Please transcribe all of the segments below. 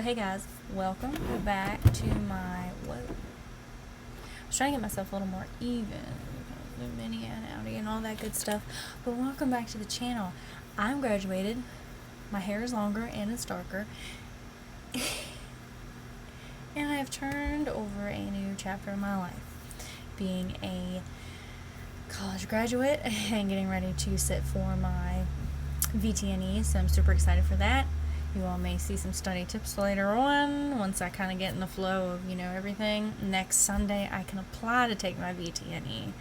hey guys, welcome back to my, I was trying to get myself a little more even, the mini and outie and all that good stuff, but welcome back to the channel. I'm graduated, my hair is longer and it's darker, and I have turned over a new chapter in my life, being a college graduate and getting ready to sit for my VTNE, so I'm super excited for that. You all may see some study tips later on once I kind of get in the flow of, everything. Next Sunday, I can apply to take my VTNE.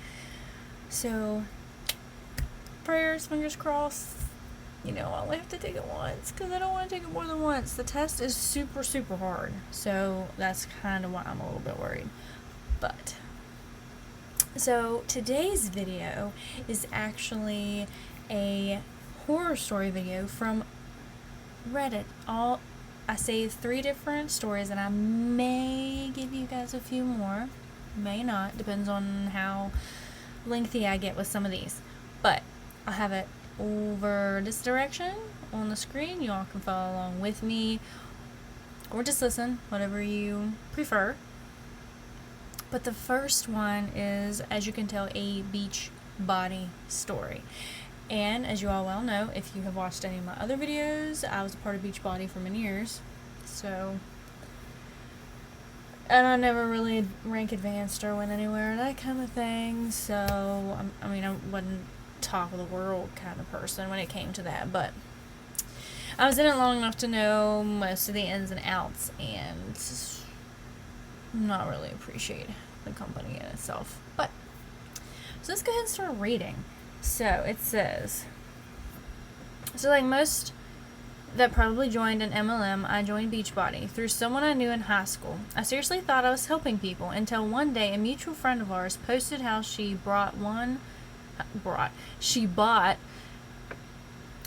So, prayers, fingers crossed. I only have to take it once because I don't want to take it more than once. The test is super, super hard. So, that's kind of why I'm a little bit worried. So, today's video is actually a horror story video from Reddit. I saved 3 different stories, and I may give you guys a few more, may not, depends on how lengthy I get with some of these, but I'll have it over this direction on the screen. You all can follow along with me or just listen, whatever you prefer. But the first one is, as you can tell, a BeachBody story. And as you all well know, if you have watched any of my other videos, I was a part of BeachBody for many years. And I never really rank advanced or went anywhere, that kind of thing. So, I wasn't top of the world kind of person when it came to that. But I was in it long enough to know most of the ins and outs and not really appreciate the company in itself. So let's go ahead and start reading. So, it says, like most that probably joined an MLM, I joined BeachBody through someone I knew in high school. I seriously thought I was helping people until one day a mutual friend of ours posted how she bought one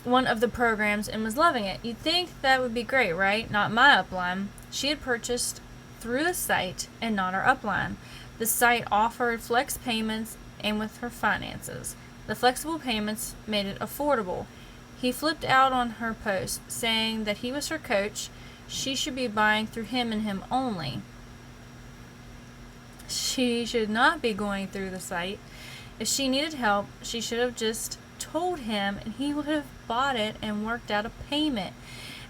of the programs and was loving it. You'd think that would be great, right? Not my upline. She had purchased through the site and not our upline. The site offered flex payments and with her finances. The flexible payments made it affordable. He flipped out on her post, saying that he was her coach. She should be buying through him and him only. She should not be going through the site. If she needed help, she should have just told him and he would have bought it and worked out a payment.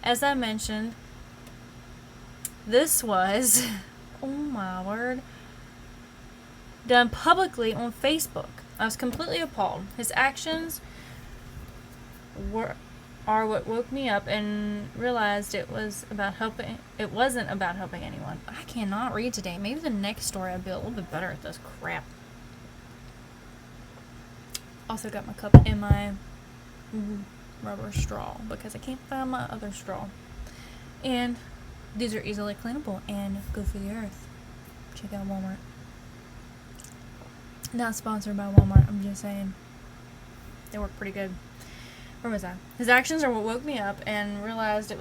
As I mentioned, this was, oh my word, done publicly on Facebook. I was completely appalled. His actions are what woke me up and realized it wasn't about helping anyone. I cannot read today. Maybe the next story I'll be a little bit better at this crap. Also got my cup in my rubber straw because I can't find my other straw. And these are easily cleanable and good for the earth. Check out Walmart. Not sponsored by Walmart, I'm just saying. They work pretty good. Where was I? His actions are what woke me up and realized it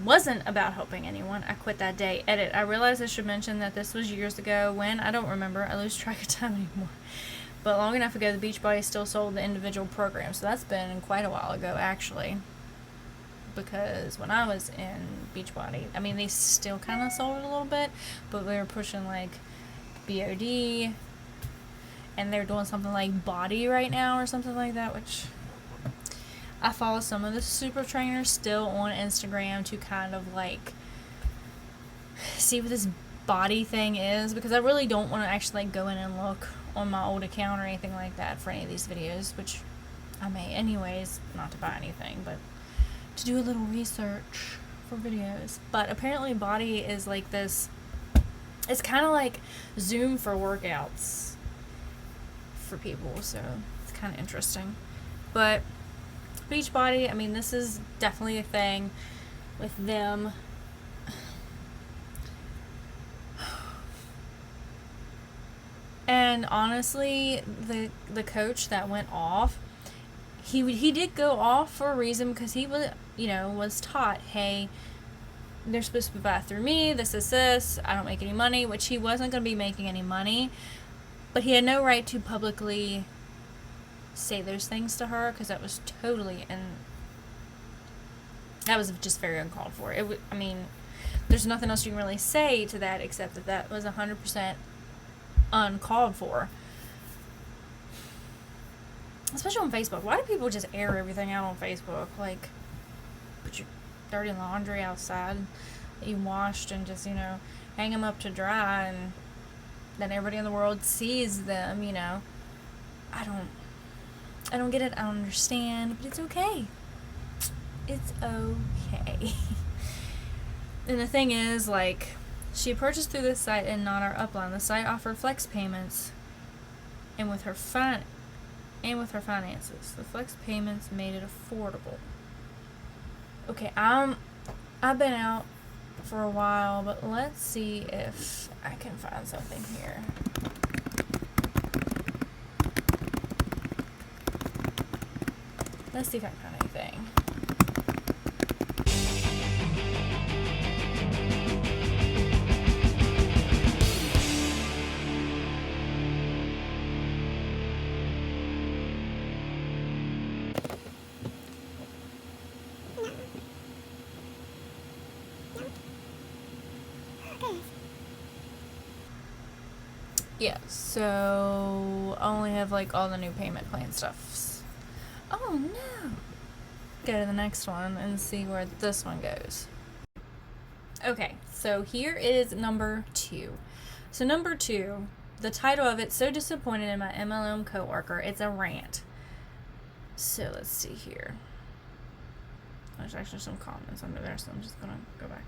wasn't about helping anyone. I quit that day. Edit. I realized I should mention that this was years ago when, I don't remember. I lose track of time anymore. But long enough ago, the BeachBody still sold the individual program. So that's been quite a while ago, actually. Because when I was in BeachBody, they still kind of sold it a little bit, but we were pushing like BOD, and they're doing something like Body right now or something like that, which I follow some of the super trainers still on Instagram to kind of like see what this body thing is, because I really don't want to actually go in and look on my old account or anything like that for any of these videos, which I may anyways, not to buy anything, but to do a little research for videos. But apparently Body is like this, it's kind of like Zoom for workouts for people, so it's kind of interesting. But BeachBody, this is definitely a thing with them. And honestly, the coach that went off, he did go off for a reason, because he was taught, hey, they're supposed to buy through me, this, I don't make any money, which he wasn't going to be making any money, but he had no right to publicly say those things to her, because that was totally, and that was just very uncalled for. there's nothing else you can really say to that except that that was 100% uncalled for. Especially on Facebook. Why do people just air everything out on Facebook? Like, put your dirty laundry outside that you washed and just, hang them up to dry, and then everybody in the world sees them, I don't get it. I don't understand, but it's okay. It's okay. And the thing is, like, she purchased through this site and not our upline. The site offered flex payments, and with her finances, the flex payments made it affordable. Okay, I've been out for a while, but let's see if I can find something here. Let's see if I can find anything. Yeah, so I only have like all the new payment plan stuff. Oh no! Go to the next one and see where this one goes. Okay, so here is number 2. So number 2, the title of it, So Disappointed in My MLM Coworker. It's a rant. So let's see here. There's actually some comments under there, so I'm just gonna go back.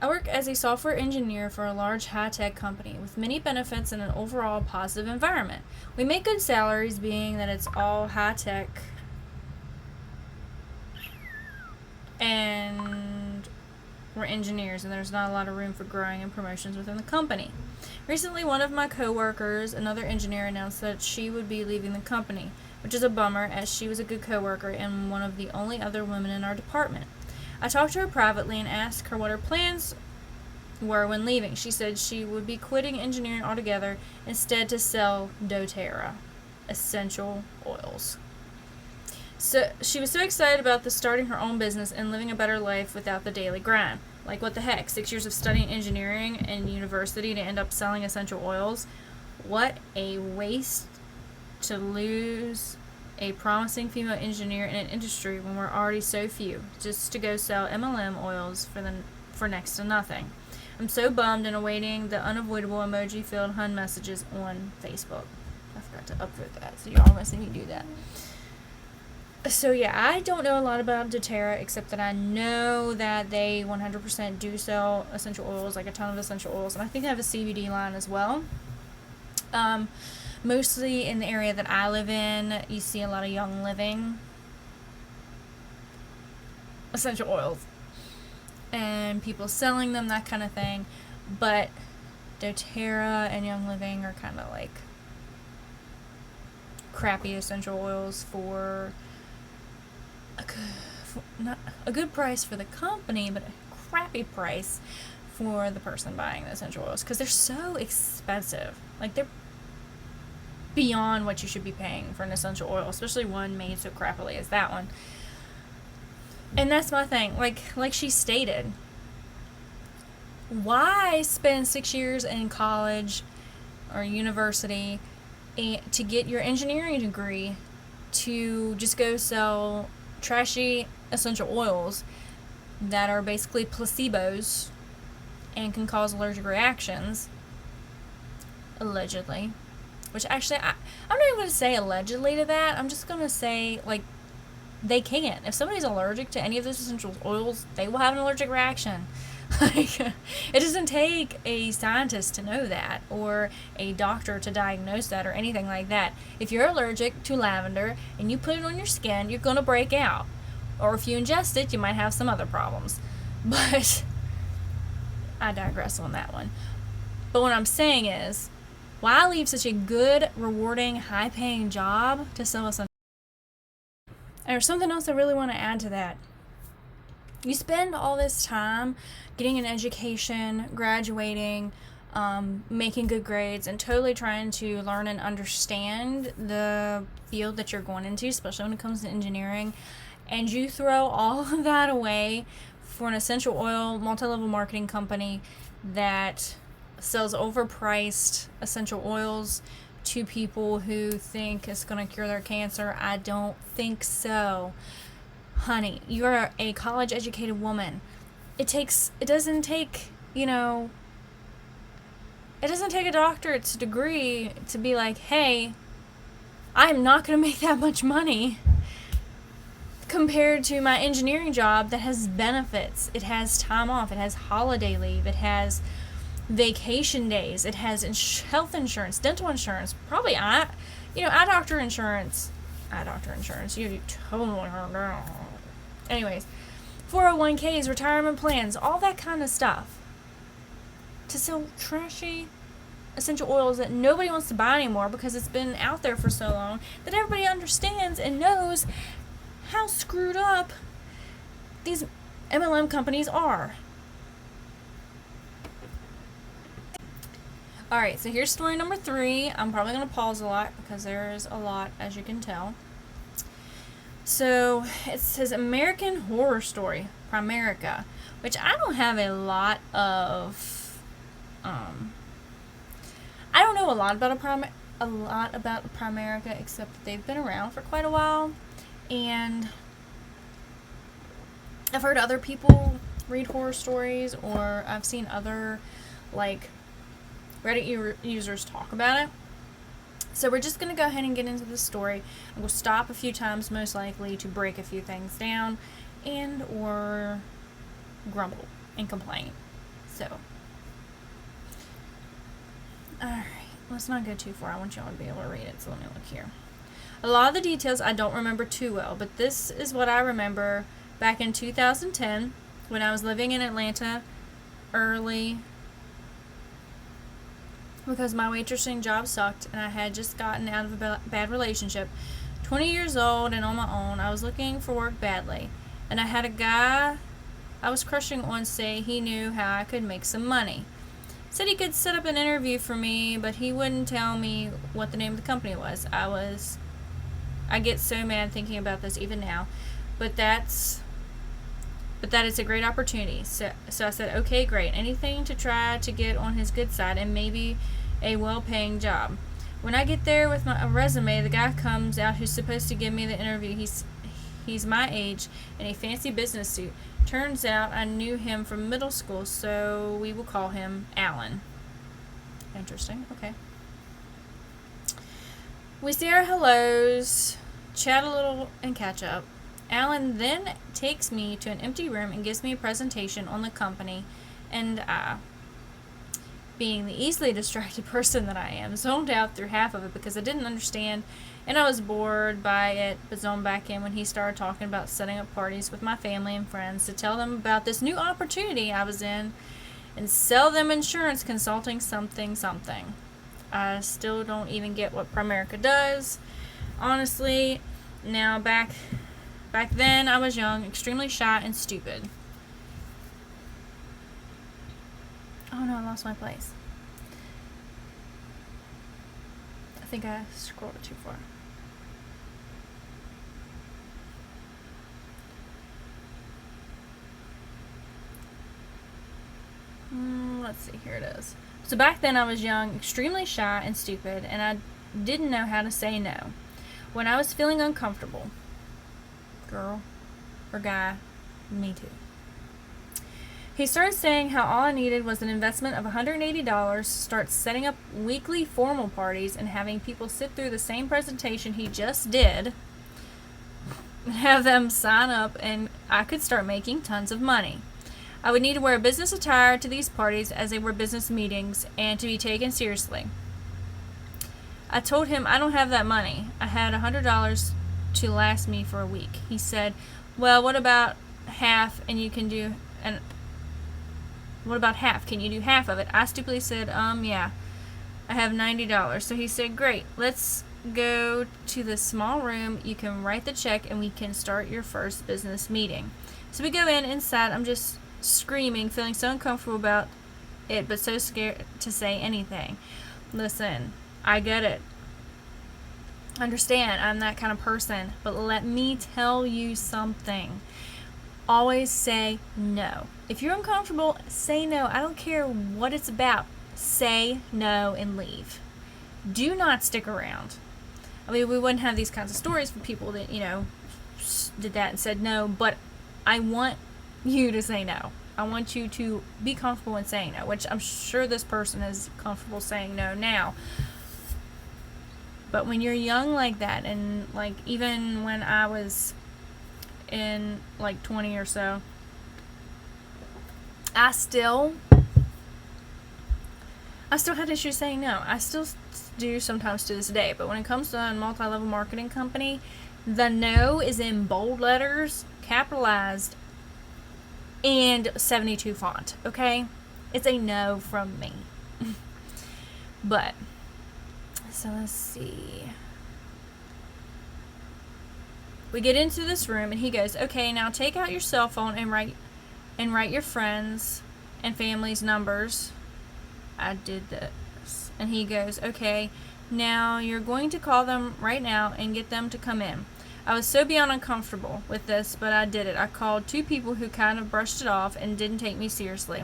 I work as a software engineer for a large high-tech company with many benefits and an overall positive environment. We make good salaries, being that it's all high-tech, and we're engineers, and there's not a lot of room for growing and promotions within the company. Recently, one of my coworkers, another engineer, announced that she would be leaving the company, which is a bummer, as she was a good coworker and one of the only other women in our department. I talked to her privately and asked her what her plans were when leaving. She said she would be quitting engineering altogether, instead to sell doTERRA essential oils. So she was so excited about starting her own business and living a better life without the daily grind. Like, what the heck? 6 years of studying engineering in university to end up selling essential oils? What a waste to lose a promising female engineer in an industry when we're already so few, just to go sell MLM oils for next to nothing. I'm so bummed and awaiting the unavoidable emoji-filled hun messages on Facebook. I forgot to upvote that, so y'all gonna see me do that. So yeah, I don't know a lot about doTERRA, except that I know that they 100% do sell essential oils, like a ton of essential oils, and I think they have a CBD line as well. Mostly in the area that I live in, you see a lot of Young Living essential oils and people selling them, that kind of thing. But doTERRA and Young Living are kind of like crappy essential oils for not a good price for the company, but a crappy price for the person buying the essential oils, because they're so expensive. Like, they're beyond what you should be paying for an essential oil, especially one made so crappily as that one. And that's my thing. Like she stated, why spend 6 years in college or university to get your engineering degree to just go sell trashy essential oils that are basically placebos and can cause allergic reactions, allegedly? Which actually, I'm not even going to say allegedly to that. I'm just going to say, like, they can't. If somebody's allergic to any of those essential oils, they will have an allergic reaction. Like, it doesn't take a scientist to know that, or a doctor to diagnose that, or anything like that. If you're allergic to lavender and you put it on your skin, you're going to break out. Or if you ingest it, you might have some other problems. But I digress on that one. But what I'm saying is, why leave such a good, rewarding, high-paying job to sell essential oils? And there's something else I really want to add to that. You spend all this time getting an education, graduating, making good grades, and totally trying to learn and understand the field that you're going into, especially when it comes to engineering, and you throw all of that away for an essential oil multi-level marketing company that sells overpriced essential oils to people who think it's going to cure their cancer. I don't think so. Honey, you're a college educated woman. It doesn't take a doctorate's degree to be like, hey, I'm not going to make that much money compared to my engineering job that has benefits. It has time off. It has holiday leave. It has vacation days. It has health insurance, dental insurance, probably eye doctor insurance. You totally heard that. Anyways, 401ks, retirement plans, all that kind of stuff. To sell trashy essential oils that nobody wants to buy anymore because it's been out there for so long that everybody understands and knows how screwed up these MLM companies are. Alright, so here's story number 3. I'm probably going to pause a lot because there's a lot, as you can tell. So, it says American Horror Story, Primerica, which I don't have a lot of... I don't know a lot about Primerica, except that they've been around for quite a while, and I've heard other people read horror stories, or I've seen other Reddit users talk about it. So we're just going to go ahead and get into this story. We'll stop a few times, most likely, to break a few things down and or grumble and complain. So, alright, let's not go too far. I want y'all to be able to read it, so let me look here. A lot of the details I don't remember too well, but this is what I remember back in 2010 when I was living in Atlanta early, because my waitressing job sucked and I had just gotten out of a bad relationship. 20 years old and on my own, I was looking for work badly. And I had a guy I was crushing on say he knew how I could make some money. Said he could set up an interview for me, but he wouldn't tell me what the name of the company was. I get so mad thinking about this even now. But that is a great opportunity. So I said, okay, great. Anything to try to get on his good side and maybe a well-paying job. When I get there with my resume, the guy comes out who's supposed to give me the interview. He's my age in a fancy business suit. Turns out I knew him from middle school, so we will call him Alan. Interesting. Okay. We say our hellos, chat a little, and catch up. Alan then takes me to an empty room and gives me a presentation on the company, and I, being the easily distracted person that I am, zoned out through half of it because I didn't understand and I was bored by it, but zoned back in when he started talking about setting up parties with my family and friends to tell them about this new opportunity I was in and sell them insurance consulting something. I still don't even get what Primerica does, honestly. Now, back then, I was young, extremely shy, and stupid. Oh no, I lost my place. I think I scrolled it too far. Let's see, here it is. So back then I was young, extremely shy, and stupid, and I didn't know how to say no. When I was feeling uncomfortable, girl or guy, me too. He started saying how all I needed was an investment of $180, start setting up weekly formal parties and having people sit through the same presentation he just did, and have them sign up, and I could start making tons of money. I would need to wear business attire to these parties as they were business meetings and to be taken seriously. I told him I don't have that money. I had $100 to last me for a week. He said, well, what about half and you can do, and what about half? Can you do half of it? I stupidly said, yeah, I have $90. So he said, great, let's go to the small room. You can write the check and we can start your first business meeting. So we go inside. I'm just screaming, feeling so uncomfortable about it, but so scared to say anything. Listen, I get it. Understand, I'm that kind of person, but let me tell you something. Always say no. If you're uncomfortable, say no. I don't care what it's about. Say no and leave. Do not stick around. I mean, we wouldn't have these kinds of stories for people that, did that and said no, but I want you to say no. I want you to be comfortable in saying no, which I'm sure this person is comfortable saying no now. But when you're young like that, and like even when I was in like 20 or so, I still had issues saying no. I still do sometimes to this day. But when it comes to a multi-level marketing company, the no is in bold letters, capitalized, and 72 font. Okay? It's a no from me. But, so let's see. We get into this room and he goes, okay, now take out your cell phone and write your friends and family's numbers. I did this. And he goes, okay, now you're going to call them right now and get them to come in. I was so beyond uncomfortable with this, but I did it. I called 2 people who kind of brushed it off and didn't take me seriously.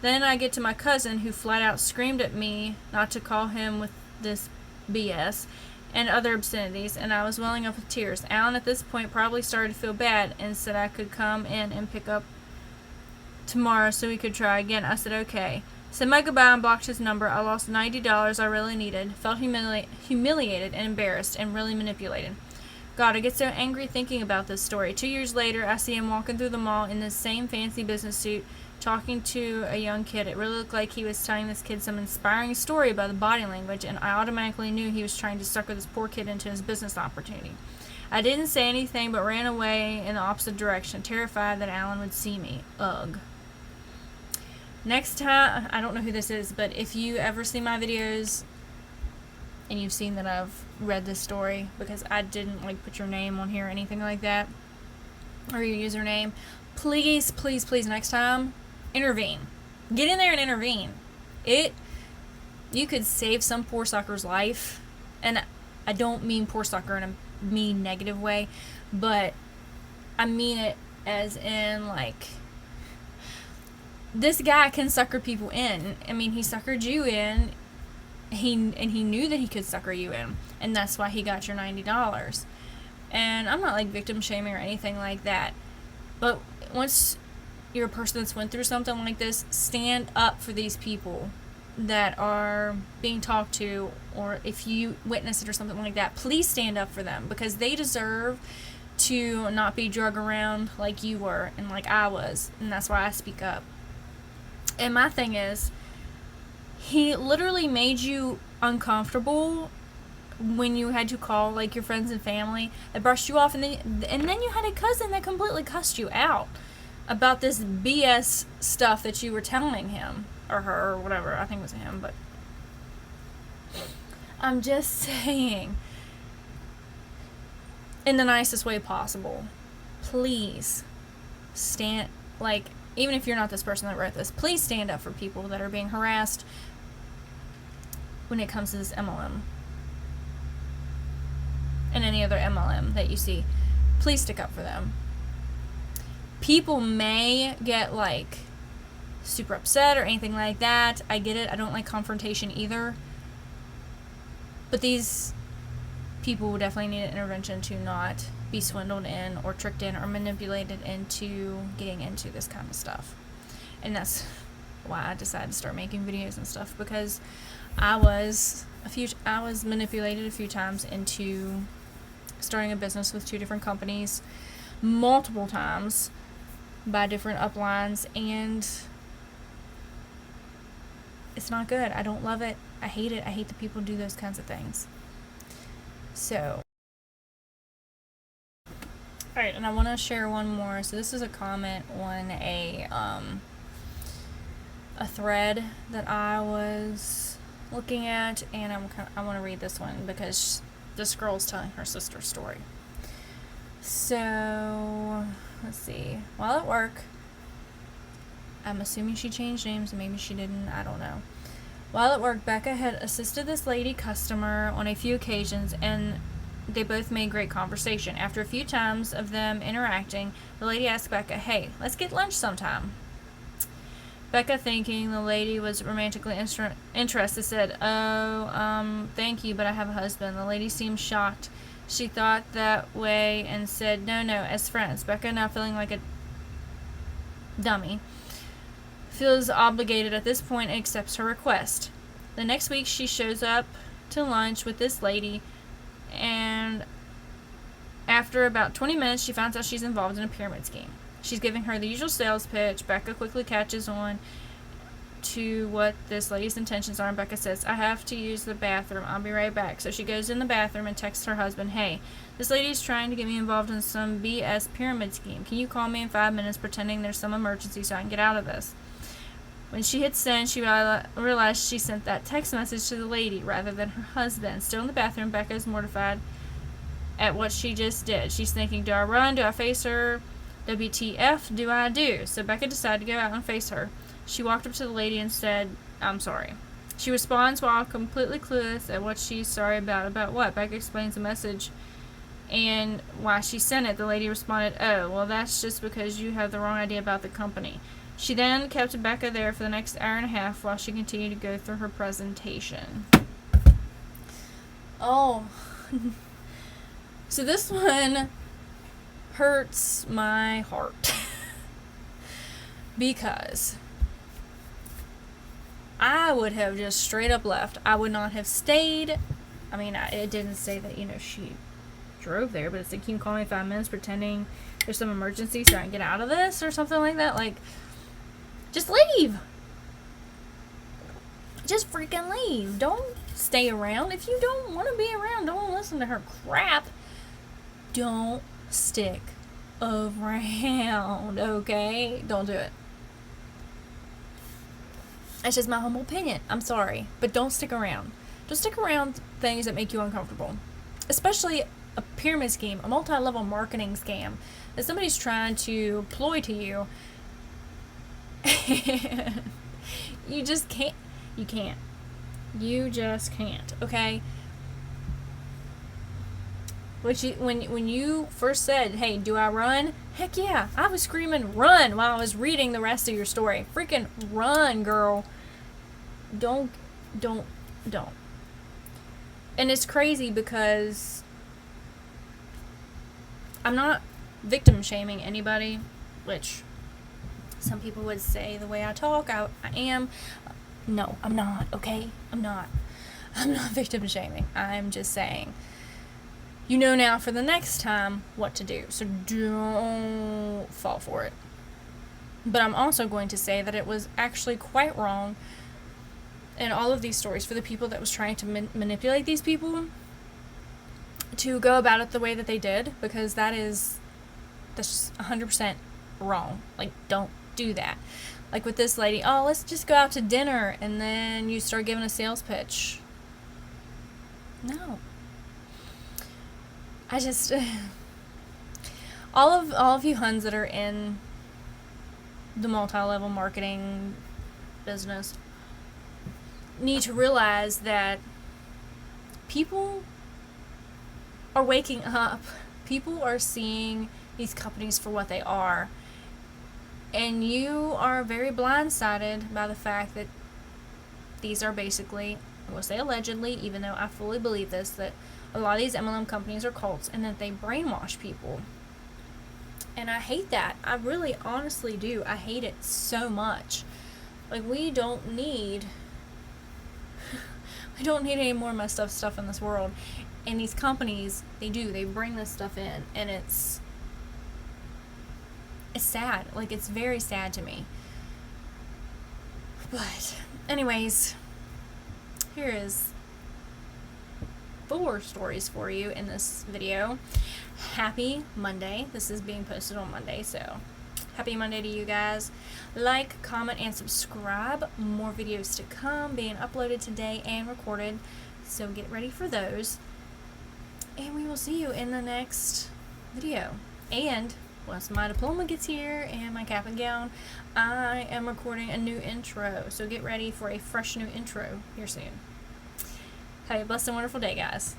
Then I get to my cousin, who flat out screamed at me not to call him with this BS and other obscenities, and I was welling up with tears. Alan at this point probably started to feel bad and said I could come in and pick up tomorrow so we could try again. I said okay. Said my goodbye and blocked his number. I lost $90 I really needed. Felt humiliated and embarrassed and really manipulated. God, I get so angry thinking about this story. 2 years later, I see him walking through the mall in this same fancy business suit, talking to a young kid. It really looked like he was telling this kid some inspiring story about the body language, and I automatically knew he was trying to sucker this poor kid into his business opportunity. I didn't say anything, but ran away in the opposite direction, terrified that Alan would see me. Ugh. Next time, I don't know who this is, but if you ever see my videos and you've seen that I've read this story, because I didn't put your name on here or anything like that, or your username, please, please, please, next time, intervene. Get in there and intervene. You could save some poor sucker's life, and I don't mean poor sucker in a mean, negative way, but I mean it as in, this guy can sucker people in. I mean, he suckered you in, he knew that he could sucker you in, and that's why he got your $90. And I'm not victim shaming or anything like that, but once you're a person that's went through something like this, stand up for these people that are being talked to, or if you witness it or something like that, please stand up for them, because they deserve to not be drug around like you were and like I was, and that's why I speak up. And my thing is, he literally made you uncomfortable when you had to call your friends and family that brushed you off, and then you had a cousin that completely cussed you out about this BS stuff that you were telling him or her or whatever. I think it was him, but I'm just saying, in the nicest way possible, please stand, even if you're not this person that wrote this, please stand up for people that are being harassed when it comes to this MLM and any other MLM that you see. Please stick up for them. People may get super upset or anything like that. I get it. I don't like confrontation either. But these people will definitely need an intervention to not be swindled in or tricked in or manipulated into getting into this kind of stuff. And that's why I decided to start making videos and stuff, because I was manipulated a few times into starting a business with 2 different companies multiple times by different uplines, and it's not good. I don't love it. I hate it. I hate that people do those kinds of things. So, alright, and I want to share one more. So this is a comment on a thread that I was looking at, and I want to read this one because this girl's telling her sister's story. So, let's see. While at work, I'm assuming she changed names, maybe she didn't, I don't know. While at work, Becca had assisted this lady customer on a few occasions, and they both made great conversation. After a few times of them interacting, the lady asked Becca, "Hey, let's get lunch sometime." Becca, thinking the lady was romantically interested, said, "Oh, thank you, but I have a husband." The lady seemed shocked. She thought that way and said, No, as friends." Becca, now feeling like a dummy, feels obligated at this point and accepts her request. The next week, she shows up to lunch with this lady, and after about 20 minutes, she finds out she's involved in a pyramid scheme. She's giving her the usual sales pitch. Becca quickly catches on to what this lady's intentions are, and Becca says, "I have to use the bathroom. I'll be right back." So she goes in the bathroom and texts her husband, "Hey, this lady's trying to get me involved in some BS pyramid scheme. Can you call me in 5 minutes pretending there's some emergency so I can get out of this?" When she hits send, she realized she sent that text message to the lady rather than her husband. Still in the bathroom, Becca is mortified at what she just did. She's thinking, do I run? Do I face her? WTF do I do? So Becca decided to go out and face her. She walked up to the lady and said, "I'm sorry." She responds while completely clueless at what she's sorry about. About what? Becca explains the message and why she sent it. The lady responded, "Oh, well, that's just because you have the wrong idea about the company." She then kept Becca there for the next hour and a half while she continued to go through her presentation. Oh. So this one hurts my heart. Because I would have just straight up left. I would not have stayed. I mean, it didn't say that, she drove there, but it said, "Can you call me in 5 minutes pretending there's some emergency so I can get out of this?" or something like that. Like, just leave. Just freaking leave. Don't stay around. If you don't want to be around, don't listen to her crap. Don't stick around, okay? Don't do it. That's just my humble opinion. I'm sorry, but don't stick around. Don't stick around things that make you uncomfortable. Especially a pyramid scheme, a multi-level marketing scam that somebody's trying to ploy to you. You just can't. You can't. You just can't, okay? When you first said, "Hey, do I run?" Heck yeah, I was screaming run while I was reading the rest of your story. Freaking run, girl. Don't. And it's crazy because I'm not victim shaming anybody, which some people would say the way I talk, I am. No, I'm not, okay? I'm not victim shaming. I'm just saying, you know now for the next time what to do. So don't fall for it. But I'm also going to say that it was actually quite wrong in all of these stories for the people that was trying to manipulate these people to go about it the way that they did, because that's just 100% wrong. Like, don't do that. Like with this lady, "Oh, let's just go out to dinner," and then you start giving a sales pitch. No. I just all of you huns that are in the multi-level marketing business need to realize that people are waking up. People are seeing these companies for what they are. And you are very blindsided by the fact that these are basically, I will say allegedly, even though I fully believe this, that a lot of these MLM companies are cults and that they brainwash people. And I hate that. I really honestly do. I hate it so much. Like, we don't need any more messed up stuff in this world. And these companies, they bring this stuff in, and it's sad. Like, it's very sad to me. But anyways, here is 4 stories for you in this video. Happy Monday. This is being posted on Monday, so happy Monday to you guys. Like, comment, and subscribe. More videos to come being uploaded today and recorded, so get ready for those. And we will see you in the next video. And once my diploma gets here and my cap and gown, I am recording a new intro. So get ready for a fresh new intro here soon. Have a blessed and wonderful day, guys.